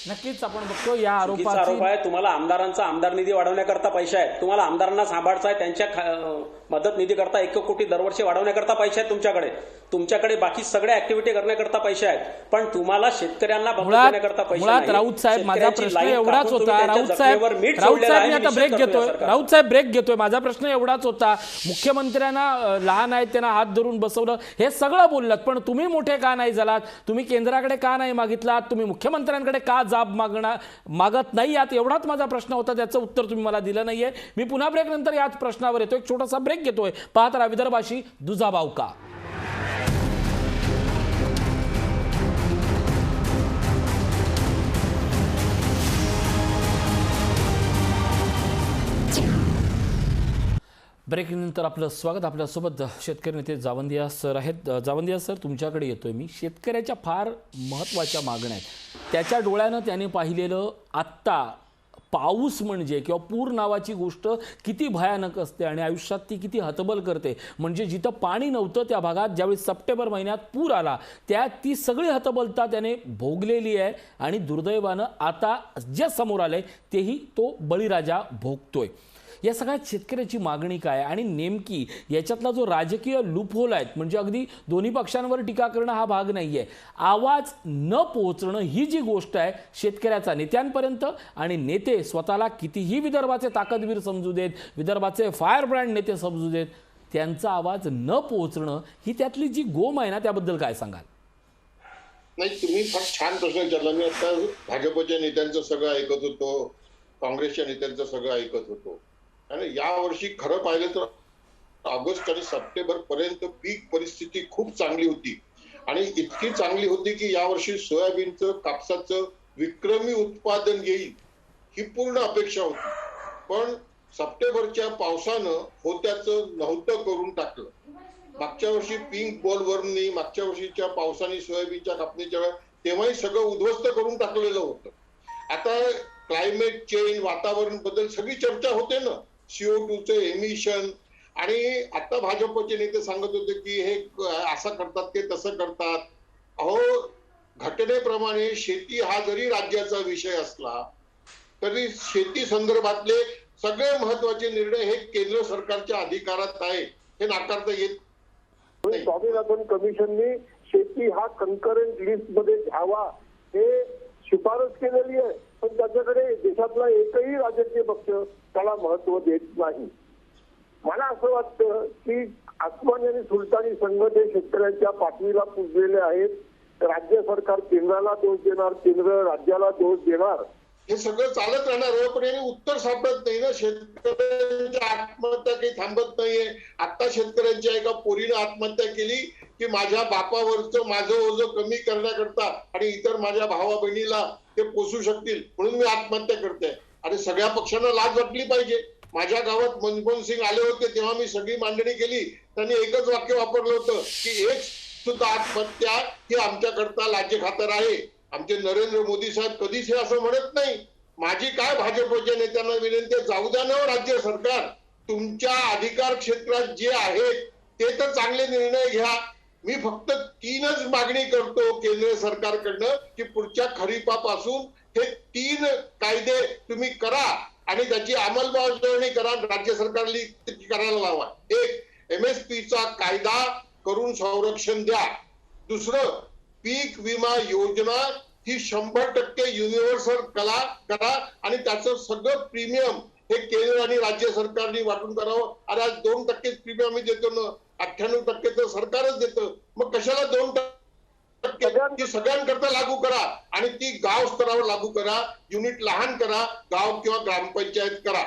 नक्कीच आपण बघतो या आरोप आहे. तुम्हाला आमदारांचा आमदार निधी वाढवण्याकरता पैसे आहेत. तुम्हाला आमदारांना सांभाळायचं आहे, त्यांच्या मदत निधी करता 1 कोटी दरवर्षी वाढवण्याकरता पैसे आहेत तुमच्याकडे बाकी सगळ्या ऍक्टिव्हिटी करण्याकरता पैसे आहेत. पण तुम्हाला शेतकऱ्यांना मदत देण्याकरता पैसे नाही. राऊत साहेब, माझा प्रश्न एवढाच होता. राऊत साहेब मी आता ब्रेक घेतोय. राऊत साहेब ब्रेक घेतोय. माझा प्रश्न एवढाच होता. मुख्यमंत्र्यांना लहान आहेत त्यांना हात धरून बसवलं हे सगळं बोललात, पण तुम्ही मोठे का नाही झालात? तुम्ही केंद्राकडे का नाही मागितलात? तुम्ही मुख्यमंत्र्यांकडे का जाब मागत नाही आहात? एवढाच माझा प्रश्न होता. त्याचं उत्तर तुम्ही मला दिलं नाहीये. मी पुन्हा ब्रेक नंतर याच प्रश्नावर येतो. एक छोटासा ब्रेक घेतोय. पाहत राहा विदर्भाशी दुजाभाव का. ब्रेकनंतर आपलं स्वागत. आपल्यासोबत शेतकरी नेते जावंदिया सर आहेत. जावंदिया सर, तुमच्याकडे येतोय मी. शेतकऱ्याच्या फार महत्त्वाच्या मागण्या आहेत. त्याच्या डोळ्यानं त्याने पाहिलेलं आत्ता पाऊस म्हणजे किंवा पूर नावाची गोष्ट किती भयानक असते आणि आयुष्यात ती किती हतबल करते. म्हणजे जिथं पाणी नव्हतं त्या भागात ज्यावेळी सप्टेंबर महिन्यात पूर आला त्यात ती सगळी हतबलता त्याने भोगलेली आहे आणि दुर्दैवानं आता जे समोर आलंय तेही तो बळीराजा भोगतोय. या सगळ्यात शेतकऱ्याची मागणी काय आणि नेमकी याच्यातला जो राजकीय लूपहोल आहेत, म्हणजे अगदी दोन्ही पक्षांवर टीका करणं हा भाग नाही आहे, आवाज न पोहोचणं ही जी गोष्ट आहे शेतकऱ्याचा नेत्यांपर्यंत, आणि नेते स्वतःला कितीही विदर्भाचे ताकदवीर समजू देत, विदर्भाचे फायर ब्रँड नेते समजू देत, त्यांचा आवाज न पोहोचणं ही त्यातली जी गोम आहे ना, त्याबद्दल काय सांगाल? नाही, तुम्ही फार छान प्रश्न विचारला. मी आता भाजपच्या नेत्यांचं सगळं ऐकत होतो, काँग्रेसच्या नेत्यांचं सगळं ऐकत होतो. आणि यावर्षी खरं पाहिलं तर ऑगस्ट आणि सप्टेंबर पर्यंत पीक परिस्थिती खूप चांगली होती आणि इतकी चांगली होती की यावर्षी सोयाबीनचं, कापसाचं विक्रमी उत्पादन येईल ही पूर्ण अपेक्षा होती. पण सप्टेंबरच्या पावसानं होत्याचं नव्हतं करून टाकलं. मागच्या वर्षी पिंक बॉलवरनी मागच्या वर्षीच्या पावसाने सोयाबीनच्या कापणीच्या वेळेस तेव्हाही सगळं उद्ध्वस्त करून टाकलेलं होतं. आता क्लायमेट चेंज, वातावरण बदल सगळी चर्चा होते ना, CO2चे एमिशन, आणि आता भाजपचे नेते सांगत होते की हे असं करतात ते तसं करतात. अहो, घटनेप्रमाणे शेती हा जरी राज्याचा विषय असला तरी शेती संदर्भातले सगळे महत्वाचे निर्णय हे केंद्र सरकारच्या अधिकारात आहे, हे नाकारता येत नाही. स्वामीनाथन कमिशनने शेती हा कन्करंट लिस्ट मध्ये घ्यावा हे शिफारस केलेली आहे, पण त्याच्याकडे देशातला एकही राजकीय पक्ष त्याला महत्व देत नाही. मला असं वाटतं की आसमानी आणि सुलतानी संघ ते शेतकऱ्यांच्या पाठीला पुजलेले आहेत. राज्य सरकार केंद्राला दोष देणार, केंद्र राज्याला दोष देणार, हे सगळं चालत राहणार आहे. पण याने उत्तर सापडत नाही ना. शेतकऱ्यांची आत्महत्या काही थांबत नाहीये. आता शेतकऱ्यांच्या एका पोरीनं आत्महत्या केली की माझ्या बापावरचं माझं ओझं कमी करण्याकरता आणि इतर माझ्या भावा बहिणीला ते पोसू शकतील म्हणून मी आत्महत्या करते. आणि सगळ्या पक्षांना लाज वाटली पाहिजे. माझ्या गावात मनमोहन सिंग आले होते तेव्हा मी सगळी मांडणी केली. त्यांनी एकच वाक्य वापरलं होतं की एक सुद्धा आत्महत्या ही आमच्याकरता लाजेखातर आहे. आमचे नरेंद्र मोदी साहेब कधीच हे असं म्हणत नाही. माझी काय भाजपच्या नेत्यांना विनंती आहे, जाऊ द्या ना राज्य सरकार, तुमच्या अधिकार क्षेत्रात जे आहेत ते तर चांगले निर्णय घ्या. मी फक्त 3च मागणी करतो केंद्र सरकारकडनं की पुढच्या खरीपापासून हे 3 कायदे तुम्ही करा आणि त्याची अंमलबजावणी करा, राज्य सरकारला करायला लावा. एक, MSP चा कायदा करून संरक्षण द्या. दुसरं, पीक विमा योजना ही 100% युनिव्हर्सल करा आणि त्याचं सगळं प्रीमियम हे केंद्र आणि राज्य सरकारने वाटून करावं. अरे आज 2% प्रीमियम आम्ही देतो ना, 98% तर सरकारच देतं. मग कशाला 2%? ती सगळ्यांकरता लागू करा आणि ती गाव स्तरावर लागू करा, युनिट लहान करा, गाव किंवा ग्रामपंचायत करा.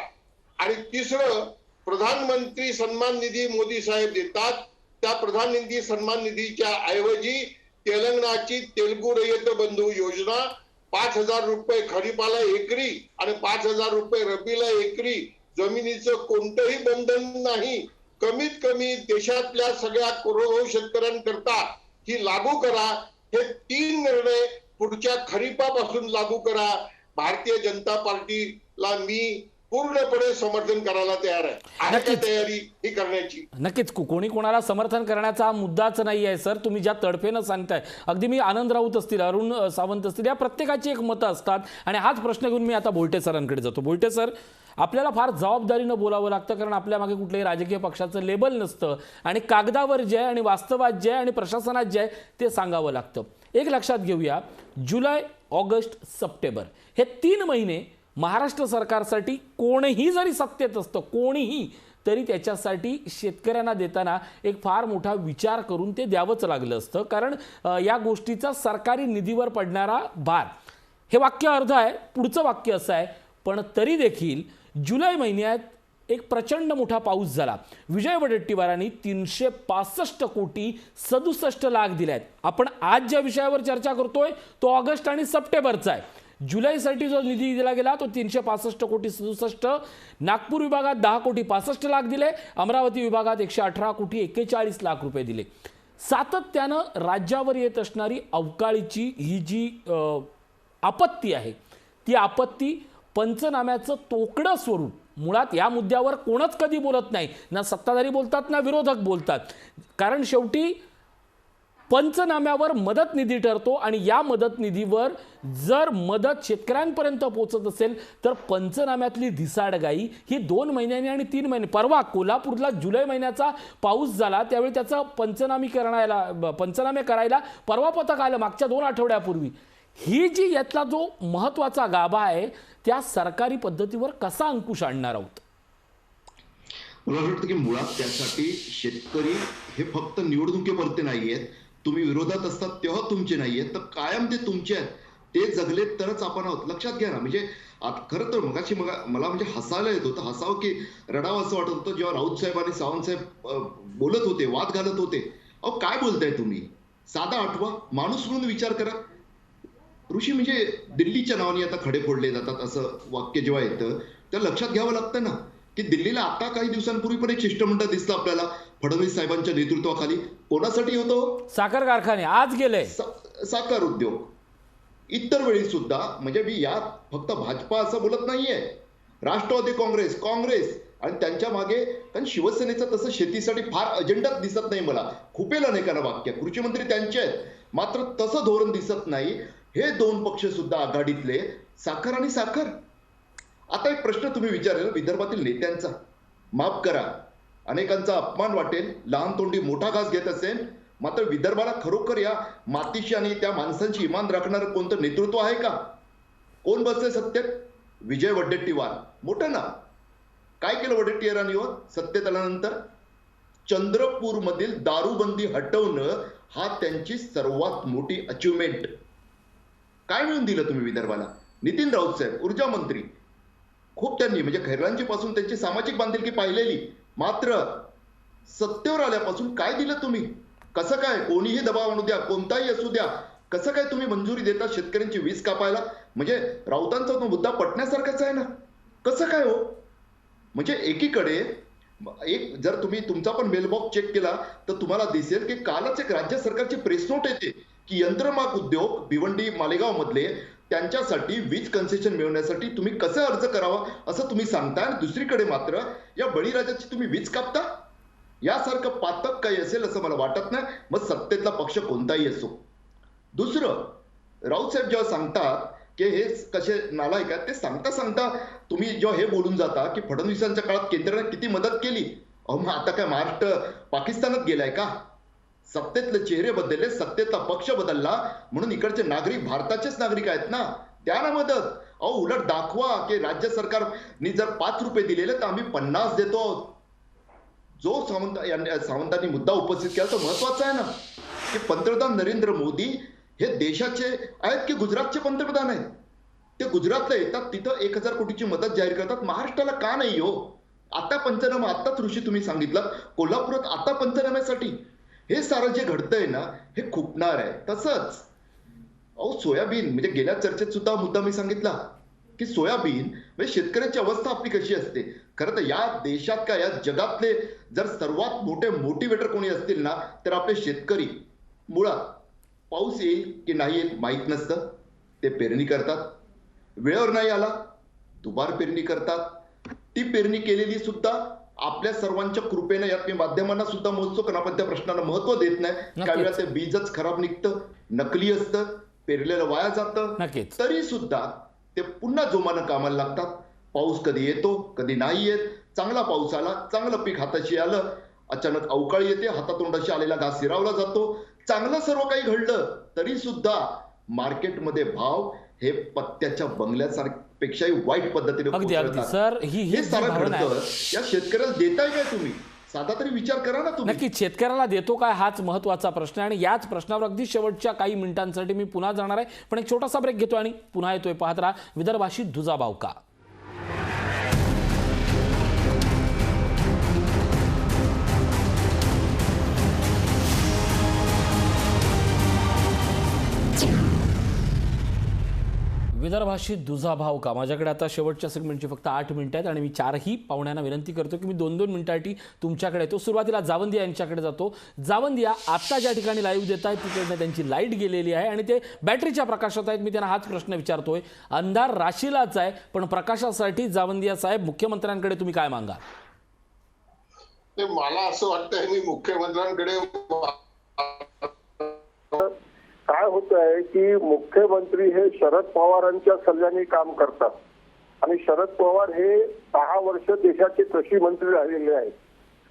आणि तिसरं, प्रधानमंत्री सन्मान निधी मोदी साहेब देतात, त्या प्रधानमंत्री सन्मान निधीच्या ऐवजी तेलंगणाची तेलगू रयत बंधू योजना 5,000 रुपये खरीपाला एकरी आणि 5,000 रुपये रब्बीला एकरी, जमिनीचं कोणतंही बंधन नाही, कमीत कमी देशातल्या सगळ्या करोडो शेतकऱ्यांकरता ही लागू करा. हे 3 निर्णय पुढच्या खरीपापासून लागू करा. भारतीय जनता पार्टीला मी पूर्णपणे समर्थन करायला तयार आहे. आहे का तयारी ही करण्याची? नक्कीच. कोणी कोणाला समर्थन करण्याचा हा मुद्दाच नाही आहे सर. तुम्ही ज्या तडफेनं सांगताय, अगदी मी आनंद राऊत असतील, अरुण सावंत असतील, या प्रत्येकाची एक मतं असतात. आणि हाच प्रश्न घेऊन मी आता बोलटे सरांकडे जातो. बोलटे सर, आपल्याला फार जबाबदारीनं बोलावं लागतं, कारण आपल्या मागे कुठल्याही राजकीय पक्षाचं लेबल नसतं आणि कागदावर जे आहे आणि वास्तवात जे आहे आणि प्रशासनात जे आहे ते सांगावं लागतं. एक लक्षात घेऊया, जुलै, ऑगस्ट, सप्टेंबर हे 3 महिने महाराष्ट्र सरकारसाठी कोणीही जरी सत्तेत असतं, कोणीही, तरी त्याच्यासाठी शेतकऱ्यांना देताना एक फार मोठा विचार करून ते द्यावंच लागलं असतं, कारण या गोष्टीचा सरकारी निधीवर पडणारा भार. हे वाक्य अर्ध आहे. पुढचं वाक्य असं आहे, पण तरी देखील जुलै महिन्यात एक प्रचंड मोठा पाऊस झाला. विजय वडेट्टीवारांनी 365 कोटी 67 लाख दिले आहेत. आपण आज ज्या विषयावर चर्चा करतोय तो ऑगस्ट आणि सप्टेंबरचा आहे. जुलैसाठी जो निधी दिला गेला तो 365,67,67,. नागपूर विभागात 10,65,00,000 दिले. अमरावती विभागात 118,41,40,00,000 रुपये दिले. सातत्यानं राज्यावर येत असणारी अवकाळीची ही जी आपत्ती आहे, ती आपत्ती पंचनाम्याचं तोकडं स्वरूप. मुळात या मुद्द्यावर कोणच कधी बोलत नाही, ना सत्ताधारी बोलतात ना विरोधक बोलतात. कारण शेवटी पंचनाम्यावर मदत निधी ठरतो आणि या मदत निधीवर जर मदत शेतकऱ्यांपर्यंत पोहोचत असेल तर पंचनाम्यातली धिसाडगाई ही 2 महिन्यांनी आणि 3 महिने. परवा कोल्हापूरला जुलै महिन्याचा पाऊस झाला, त्यावेळी त्याचं पंचनामे करायला परवा पथक आलं मागच्या 2 आठवड्यापूर्वी. ही जी यातला जो महत्वाचा गाभा आहे त्या सरकारी पद्धतीवर कसा अंकुश आणणार आहोत? मला असं वाटतं की मुळात त्यासाठी शेतकरी हे फक्त निवडणुकीपुरते नाहीयेत. तुम्ही विरोधात असतात तेव्हा तुमचे नाहीयेत, तर कायम ते तुमचे आहेत. ते जगले तरच आपण आहोत. लक्षात घ्या ना. म्हणजे खरं तर मला म्हणजे हसायला येत होतं, हसावं की रडावं असं वाटत होतं जेव्हा राऊत साहेब आणि सावंत साहेब बोलत होते, वाद घालत होते. अहो काय बोलताय तुम्ही? साधा आठवा, माणूस म्हणून विचार करा. ऋषी म्हणजे दिल्लीच्या नावाने आता खडे फोडले जातात असं वाक्य जेव्हा येतं तर लक्षात घ्यावं लागतं ना की दिल्लीला आता काही दिवसांपूर्वी पण एक शिष्टमंडळ दिसलं आपल्याला फडणवीस साहेबांच्या नेतृत्वाखाली. कोणासाठी होतो? साखर कारखाने आज गेले. साखर उद्योग. इतर वेळी सुद्धा म्हणजे मी यात फक्त भाजपा असं बोलत नाहीये, राष्ट्रवादी काँग्रेस आणि त्यांच्या मागे, कारण शिवसेनेचं तसं शेतीसाठी फार अजेंडाच दिसत नाही मला. खुपेला नाही का ना वाक्य, कृषी मंत्री त्यांचे आहेत, मात्र तसं धोरण दिसत नाही. हे 2 पक्ष सुद्धा आघाडीतले साखर आणि साखर. आता एक प्रश्न तुम्ही विचारलेला विदर्भातील नेत्यांचा, माफ करा अनेकांचा अपमान वाटेल, लहान तोंडी मोठा घास घेत असेल, मात्र विदर्भाला खरोखर या मातीशी आणि त्या माणसांची इमान राखणारं कोणतं नेतृत्व आहे का? कोण बसले सत्तेत? विजय वडेट्टीवार, मोठं ना. काय केलं वडेट्टीवारांनी सत्तेत आल्यानंतर? चंद्रपूरमधील दारूबंदी हटवणं हा त्यांची सर्वात मोठी अचिव्हमेंट. काय मिळून दिलं तुम्ही विदर्भाला? नितीन राऊत साहेब ऊर्जा मंत्री, खूप त्यांनी म्हणजे खैरलांची पासून त्यांची सामाजिक बांधिलकी पाहिलेली, मात्र सत्तेवर आल्यापासून काय दिलं तुम्ही? कसं काय? कोणीही दबाव आणू द्या, कोणताही असू द्या, कसं काय तुम्ही मंजुरी देता शेतकऱ्यांची वीज कापायला? म्हणजे राऊतांचा तो मुद्दा पटण्यासारखाच आहे ना. कसं काय हो? म्हणजे एकीकडे एक जर तुम्ही तुमचा पण मेलबॉक्स चेक केला तर तुम्हाला दिसेल की कालच एक राज्य सरकारची प्रेस नोट येते की यंत्रमाग उद्योग भिवंडी मालेगाव मधले त्यांच्यासाठी वीज कन्सेशन मिळवण्यासाठी तुम्ही कसं अर्ज करावा असं तुम्ही सांगता, आणि दुसरीकडे मात्र या बळीराजाची तुम्ही वीज कापता. यासारखं पातक काही असेल असं मला वाटत नाही, मग सत्तेतला पक्ष कोणताही असो. दुसरं, राऊत साहेब जेव्हा सांगतात की हे कसे नालायक आहेत, ते सांगता तुम्ही जेव्हा हे बोलून जाता की फडणवीसांच्या काळात केंद्राने किती मदत केली. अहो मग आता काय महाराष्ट्र पाकिस्तानात गेलाय का? सत्तेतले चेहरे बदलले, सत्तेतला पक्ष बदलला म्हणून इकडचे नागरिक भारताचेच नागरिक आहेत ना, द्या ना मदत. अहो उलट दाखवा की राज्य सरकारने जर 5 रुपये दिलेले तर आम्ही 50 देतो. जो सावंतांनी मुद्दा उपस्थित केला तो महत्वाचा आहे ना की पंतप्रधान नरेंद्र मोदी हे देशाचे आहेत की गुजरातचे पंतप्रधान आहेत. ते गुजरातला येतात, तिथं 1,000 कोटीची मदत जाहीर करतात. महाराष्ट्राला का नाही हो? आता पंचनामा, आताच ऋषी तुम्ही सांगितलं कोल्हापुरात आता पंचनाम्यासाठी. हे सारं जे घडतंय ना हे खुपणार आहे. तसंच अहो सोयाबीन म्हणजे गेल्या चर्चेत सुद्धा मुद्दा मी सांगितला की सोयाबीन म्हणजे शेतकऱ्याची अवस्था आपली कशी असते. खरं तर या देशात का या जगातले जर सर्वात मोठे मोटिवेटर कोणी असतील ना तर आपले शेतकरी. मुळात पाऊस येईल की नाही येईल माहीत नसतं, ते पेरणी करतात. वेळेवर नाही आला दुबार पेरणी करतात. ती पेरणी केलेली सुद्धा आपल्या सर्वांच्या कृपेने, यात मी माध्यमांना सुद्धा मोजतो कारण आपण त्या प्रश्नाला महत्व देत नाही. काही वेळा ते बीजच खराब निघतं, नकली असतं, पेरलेलं वाया जातं, तरी सुद्धा ते पुन्हा जोमानं कामाला लागतात. पाऊस कधी येतो कधी नाही येत. चांगला पाऊस आला, चांगलं पीक हाताशी आलं, अचानक अवकाळी येते, हातातोंडाशी आलेला घास हिरावला जातो. चांगलं सर्व काही घडलं तरी सुद्धा मार्केटमध्ये भाव हे पत्त्याच्या बंगल्यापेक्षाही वाईट पद्धतीने सर हे सारं घडतं. या शेतकऱ्याला देताय काय तुम्ही? साधा तरी विचार करा ना तुम्ही. नक्की शेतकऱ्याला देतो काय हाच महत्वाचा प्रश्न आहे. आणि याच प्रश्नावर अगदी शेवटच्या काही मिनिटांसाठी मी पुन्हा जाणार आहे, पण एक छोटासा ब्रेक घेतो आणि पुन्हा येतोय. पाहत राहा विदर्भाशी दुजाभाव का. विदर्भाशी दुजाभाव का? माझ्याकडे आता शेवटच्या सेगमेंटची फक्त 8 मिनिटं आहेत आणि मी 4ही पाहुण्यांना विनंती करतो की मी 2-2 मिनिटांसाठी तुमच्याकडे येतो. सुरुवातीला जावंदिया यांच्याकडे जातो. जावंदिया आता ज्या ठिकाणी लाईव्ह देत आहेत तिकडे त्यांची लाईट गेलेली आहे आणि ते बॅटरीच्या प्रकाशात आहेत. मी त्यांना हाच प्रश्न विचारतोय. अंधार राशीलाच आहे, पण प्रकाशासाठी जावंदिया साहेब मुख्यमंत्र्यांकडे तुम्ही काय मागा? ते मला असं वाटतंय मी मुख्यमंत्र्यांकडे काय होत आहे की मुख्यमंत्री हे शरद पवारांच्या सल्ल्याने काम करतात आणि शरद पवार हे 10 वर्ष देशाचे कृषी मंत्री राहिलेले आहेत.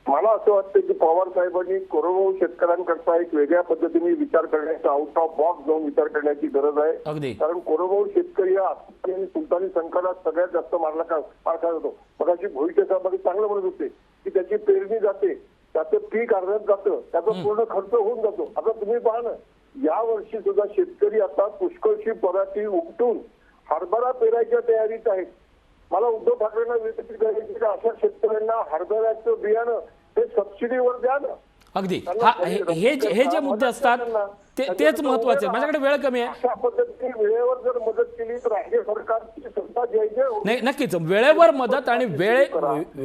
मला असं वाटतं की पवार साहेबांनी कोरडवाहू शेतकऱ्यांकरता एक वेगळ्या पद्धतीने विचार करण्याचा, आउट ऑफ बॉक्स जाऊन विचार करण्याची गरज आहे. अगदी. कारण कोरडवाहू शेतकरी हा सुलतानी संकटात सगळ्यात जास्त मार खात होतो. मगाशी भोईटे साहेबांनी चांगलं म्हणत होते की त्याची पेरणी जाते, त्याचं पीक अर्ध्यात जातं, त्याचा पूर्ण खर्च होऊन जातो. आता तुम्ही पहा ना, या वर्षी सुद्धा शेतकरी आता पुष्कळशी पराठी उपटून हरभरा पेरायच्या तयारीत आहेत. मला उद्धव ठाकरेंना विनंती करायची की अशा शेतकऱ्यांना हरभऱ्याचं बियाणं ते सबसिडीवर द्या ना. अगदी. हे जे मुद्दे असतात तेच महत्वाचे. माझ्याकडे वेळ कमी आहे. अशा पद्धतीने वेळेवर जर मदत केली तर राज्य सरकारची सत्ता जय नाही, नक्कीच वेळेवर मदत आणि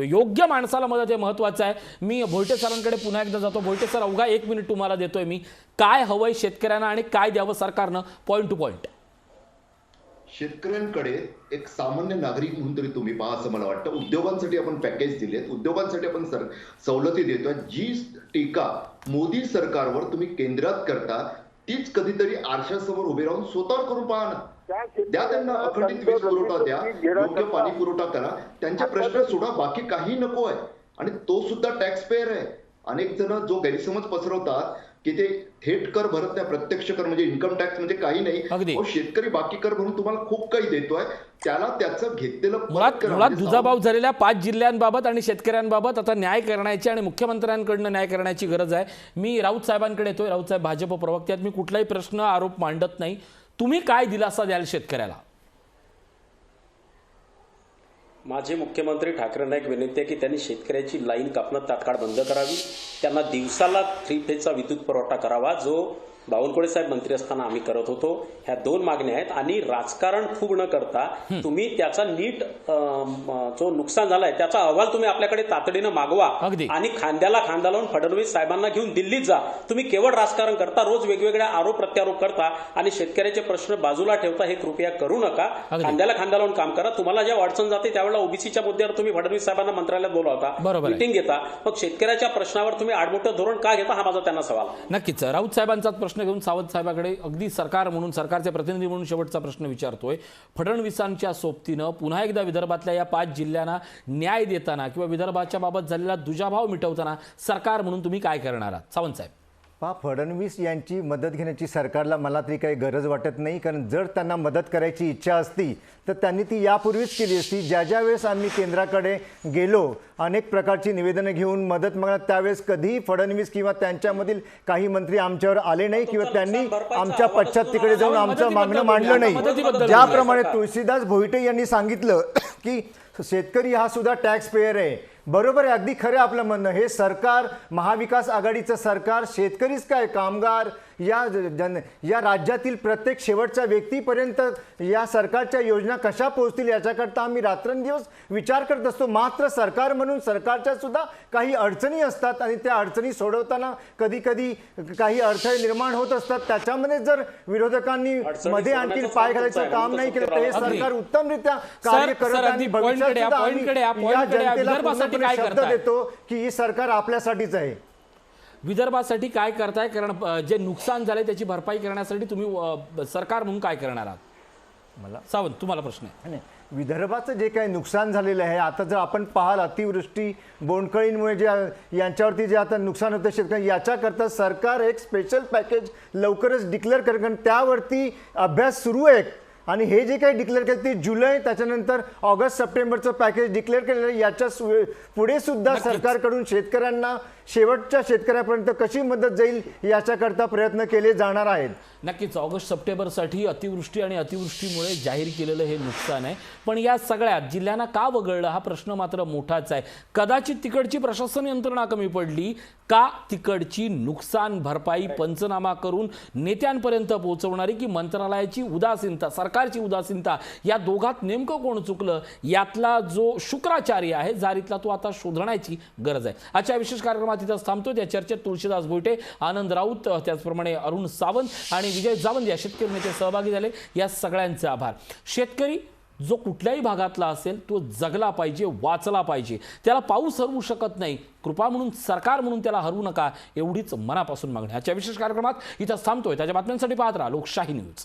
योग्य माणसाला मदत हे महत्वाचं आहे. मी भोईटे सरांकडे पुन्हा एकदा जातो. भोईटे सर, अवघा 1 मिनिट तुम्हाला देतोय मी. काय हवंय शेतकऱ्यांना आणि काय द्यावं सरकारनं पॉइंट टू पॉइंट? शेतकऱ्यांकडे एक सामान्य नागरिक म्हणून तरी तुम्ही पहा असं मला वाटतं. उद्योगांसाठी आपण पॅकेज दिलेत, उद्योगांसाठी आपण सवलती देतोय. जी टीका मोदी सरकारवर तुम्ही केंद्रात करता तीच कधीतरी आरशासमोर उभे राहून स्वतःवर करून पहा ना. द्या त्यांना अखंडित वीज पुरवठा द्या, योग्य पाणी पुरवठा करा, त्यांचे प्रश्न सोडा, बाकी काही नको आहे. आणि तो सुद्धा टॅक्स पेयर आहे. अनेक जण जो गैरसमज पसरवतात की ते थेट कर भरत नाही, प्रत्यक्ष कर म्हणजे इन्कम टॅक्स म्हणजे काही नाही. शेतकरी बाकी कर भरून तुम्हाला खूप काही देतोय, त्याला त्याचं घेतलेलं मुळात दुजाभाव झालेल्या 5 जिल्ह्यांबाबत आणि शेतकऱ्यांबाबत आता न्याय करण्याची आणि मुख्यमंत्र्यांकडनं न्याय करण्याची गरज आहे. मी राऊत साहेबांकडे येतोय. राऊत साहेब भाजप प्रवक्ते आहेत. मी कुठलाही प्रश्न आरोप मांडत नाही. तुम्ही काय दिलासा द्याल शेतकऱ्याला? माझे मुख्यमंत्री ठाकरेंना एक विनंती आहे की त्यांनी शेतकऱ्याची लाईन कापणं तात्काळ बंद करावी. त्यांना दिवसाला 3 फेजचा विद्युत पुरवठा करावा, जो बावनकुळे साहेब मंत्री असताना आम्ही करत होतो. ह्या 2 मागण्या आहेत. आणि राजकारण खूप न करता तुम्ही त्याचा नीट जो नुकसान झालाय त्याचा अहवाल तुम्ही आपल्याकडे तातडीनं मागवा आणि खांद्याला खांदा लावून फडणवीस साहेबांना घेऊन दिल्लीत जा. तुम्ही केवळ राजकारण करता, रोज वेगवेगळ्या आरोप प्रत्यारोप करता आणि शेतकऱ्याचे प्रश्न बाजूला ठेवता. हे कृपया करू नका. खांद्याला खांदा लावून काम करा. तुम्हाला जेव्हा अडचण जाते त्यावेळेला ओबीसीच्या मुद्द्यावर तुम्ही फडणवीस साहेबांना मंत्रालयात बोलावता, मिटिंग घेता, मग शेतकऱ्याच्या प्रश्नावर तुम्ही आडमोठं धोरण का घेता, हा माझा त्यांना सवाल. नक्कीच. राऊत साहेबांचा प्रश्न घेऊन सावंत साहेबांकडे अगदी सरकार म्हणून, सरकारचे प्रतिनिधी म्हणून शेवटचा प्रश्न विचारतोय. फडणवीसांच्या सोबतीनं पुन्हा एकदा विदर्भातल्या या 5 जिल्ह्यांना न्याय देताना किंवा विदर्भाच्या बाबत झालेला दुजाभाव मिटवताना सरकार म्हणून तुम्ही काय करणार आहात? सावंत साहेब. फडणवीस यांची मदत घेण्याची सरकारला मला तरी काही गरज वाटत नाही. कारण जर त्यांना मदत करायची इच्छा असती तर त्यांनी ती यापूर्वीच केली असती. ज्या वेळेस आम्ही केंद्राकडे गेलो, अनेक प्रकारची निवेदनं घेऊन मदत मागण्यात, त्यावेळेस कधीही फडणवीस किंवा त्यांच्यामधील काही मंत्री आमच्यावर आले नाही किंवा त्यांनी आमच्या पश्चात तिकडे जाऊन आमचं मागणं मांडलं नाही. ज्याप्रमाणे तुळशीदास भोईटे यांनी सांगितलं की शेतकरी हा सुद्धा टॅक्स पेयर आहे, बरोबर आहे, अगदी खरं आपलं म्हणणं. हे सरकार, महाविकास आघाडीचं सरकार, शेतकरीच काय कामगार, या राज्यातील प्रत्येक शेवटच्या व्यक्तीपर्यंत या सरकारच्या योजना कशा पोहोचतील याच्याकरता आम्ही रात्रंदिवस विचार करत असतो. मात्र सरकार म्हणून सरकारच्या सुद्धा काही अडचणी असतात आणि त्या अडचणी सोडवताना कधी कधी काही अडथळे निर्माण होत असतात. त्याच्यामध्ये जर विरोधकांनी मध्ये आणखी पाय घालायचं काम नाही केलं तर हे सरकार उत्तमरित्या कार्य करत आणि भविष्यात या जनतेला शब्द देतो की ही सरकार आपल्यासाठीच आहे. विदर्भासाठी काय करताय? कारण जे नुकसान झाले त्याची भरपाई करण्यासाठी तुम्ही सरकार म्हणून काय करणार आहात? मला सावंत, तुम्हाला प्रश्न आहे. विदर्भाचं जे काही नुकसान झालेलं आहे, आता जर आपण पाहाल अतिवृष्टी, बोंडकळींमुळे जे यांच्यावरती जे आता नुकसान होतं शेतकरी, याच्याकरता सरकार एक स्पेशल पॅकेज लवकरच डिक्लेअर करेल. कारण त्यावरती अभ्यास सुरू आहे आणि हे जे काही डिक्लेअर केलं ते जुलै, त्याच्यानंतर ऑगस्ट, सप्टेंबरचं पॅकेज डिक्लेअर केलेलं आहे. याच्या पुढे सुद्धा सरकारकडून शेतकऱ्यांना शेवटच्या शेतकऱ्यापर्यंत कशी मदत जाईल याच्याकरता प्रयत्न केले जाणार आहेत. नक्कीच ऑगस्ट सप्टेंबरसाठी अतिवृष्टी आणि अतिवृष्टीमुळे जाहीर केलेलं हे नुकसान आहे. पण या सगळ्यात जिल्ह्यांना का वगळलं हा प्रश्न मात्र मोठाच आहे. कदाचित तिकडची प्रशासन यंत्रणा कमी पडली का तिकडची नुकसान भरपाई पंचनामा करून नेत्यांपर्यंत पोहोचवणारी की मंत्रालयाची उदासीनता, सरकारची उदासीनता, या दोघात नेमकं कोण चुकलं यातला जो शुक्राचार्य आहे जारीतला तो आता शोधण्याची गरज आहे. आजच्या विशेष कार्यक्रमात इथंच थांबतो. त्या चर्चेत तुळशीदास भोईटे, आनंद राऊत, त्याचप्रमाणे अरुण सावंत आणि विजय जावंद या शेतकरी नेते सहभागी झाले. या सगळ्यांचे आभार. शेतकरी जो कुठल्याही भागातला असेल तो जगला पाहिजे, वाचला पाहिजे. त्याला पाऊस हरवू शकत नाही. कृपा म्हणून, सरकार म्हणून त्याला हरवू नका एवढीच मनापासून मागणी. आजच्या विशेष कार्यक्रमात इथंच थांबतोय. त्याच्या बातम्यांसाठी पाहत राहा लोकशाही न्यूज.